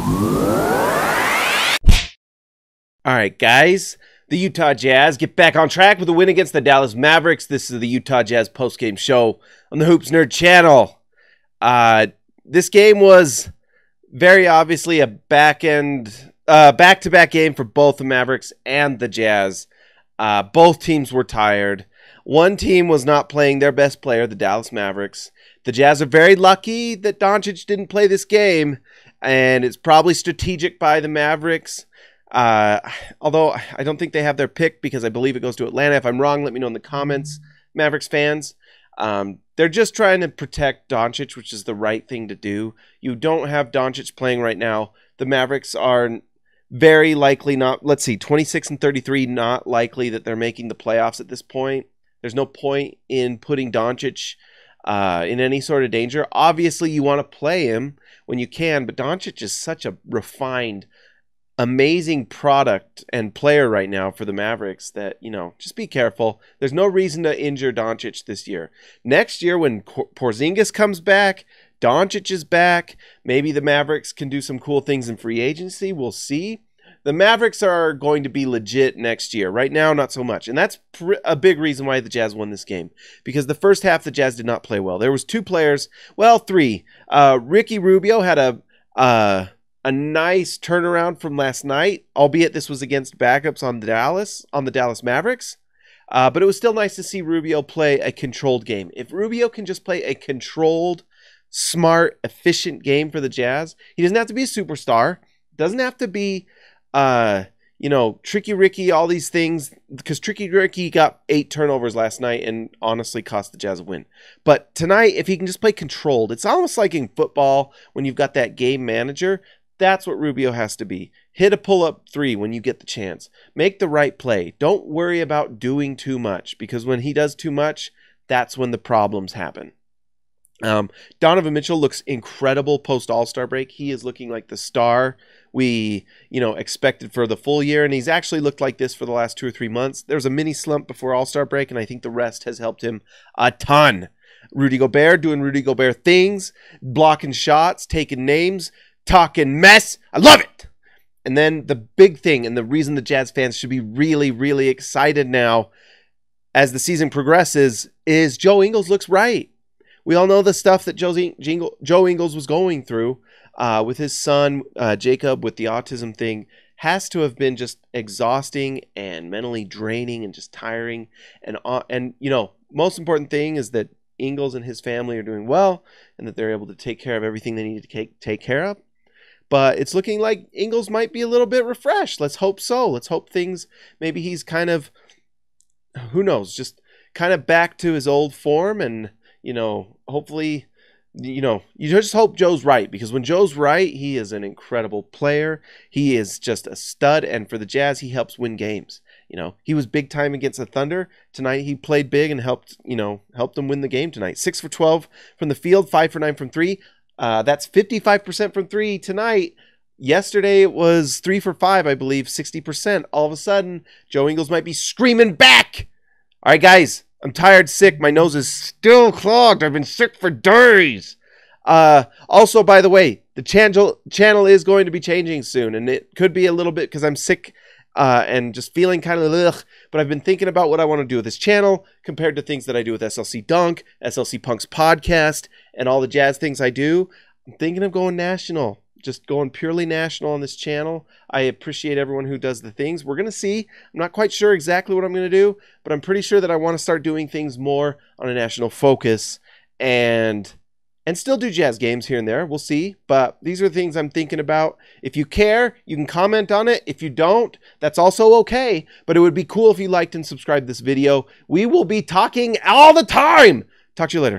All right, guys, the Utah Jazz get back on track with a win against the Dallas Mavericks. This is the Utah Jazz postgame show on the Hoops Nerd channel. This game was very obviously a back-to-back game for both the Mavericks and the Jazz. Both teams were tired. One team was not playing their best player, the Dallas Mavericks. The Jazz are very lucky that Doncic didn't play this game, and it's probably strategic by the Mavericks. Although I don't think they have their pick because I believe it goes to Atlanta. If I'm wrong, let me know in the comments, Mavericks fans. They're just trying to protect Doncic, which is the right thing to do. You don't have Doncic playing right now. The Mavericks are very likely not, 26-33, not likely that they're making the playoffs at this point. There's no point in putting Doncic in any sort of danger. Obviously, you want to play him when you can, but Doncic is such a refined, amazing product and player right now for the Mavericks that, just be careful. There's no reason to injure Doncic this year. Next year when Porzingis comes back, Doncic is back, maybe the Mavericks can do some cool things in free agency. We'll see. The Mavericks are going to be legit next year. Right now, not so much. And that's a big reason why the Jazz won this game. Because the first half, the Jazz did not play well. There was two players, three. Ricky Rubio had a nice turnaround from last night, albeit this was against backups on the Dallas Mavericks. But it was still nice to see Rubio play a controlled game. If Rubio can just play a controlled, smart, efficient game for the Jazz, he doesn't have to be a superstar. Doesn't have to be, Tricky Ricky, all these things, because Tricky Ricky got 8 turnovers last night and honestly cost the Jazz a win. But tonight, if he can just play controlled, it's almost like in football when you've got that game manager. That's what Rubio has to be. Hit a pull-up 3 when you get the chance. Make the right play. Don't worry about doing too much, because when he does too much, that's when the problems happen. Donovan Mitchell looks incredible post All-Star break. He is looking like the star we, expected for the full year, and he's actually looked like this for the last 2 or 3 months. There was a mini slump before All-Star break, and I think the rest has helped him a ton. Rudy Gobert doing Rudy Gobert things, blocking shots, taking names, talking mess. I love it. And then the big thing, and the reason the Jazz fans should be really, really excited now as the season progresses, is Joe Ingles looks right. We all know the stuff that Joe Ingles was going through with his son, Jacob, with the autism thing. Has to have been just exhausting and mentally draining and just tiring. And most important thing is that Ingles and his family are doing well and that they're able to take care of everything they need to take care of. But it's looking like Ingles might be a little bit refreshed. Let's hope so. Let's hope maybe he's kind of, who knows, just kind of back to his old form. And, hopefully, you just hope Joe's right. Because when Joe's right, he is an incredible player. He is just a stud. And for the Jazz, he helps win games. He was big time against the Thunder. Tonight, he played big and helped them win the game tonight. 6 for 12 from the field, 5 for 9 from 3. That's 55% from 3 tonight. Yesterday it was 3 for 5, I believe, 60%. All of a sudden, Joe Ingles might be screaming back. All right, guys, I'm tired, sick. My nose is still clogged. I've been sick for days. Also, by the way, the channel is going to be changing soon, and it could be a little bit because I'm sick and just feeling kind of ugh. But I've been thinking about what I want to do with this channel compared to things that I do with SLC Dunk, SLC Punk's podcast, and all the Jazz things I do. I'm thinking of going national, just going purely national on this channel. I appreciate everyone who does the things. We're going to see. I'm not quite sure exactly what I'm going to do, but I'm pretty sure that I want to start doing things more on a national focus and still do Jazz games here and there. We'll see. But these are things I'm thinking about. If you care, you can comment on it. If you don't, that's also okay. But it would be cool if you liked and subscribed this video. We will be talking all the time. Talk to you later.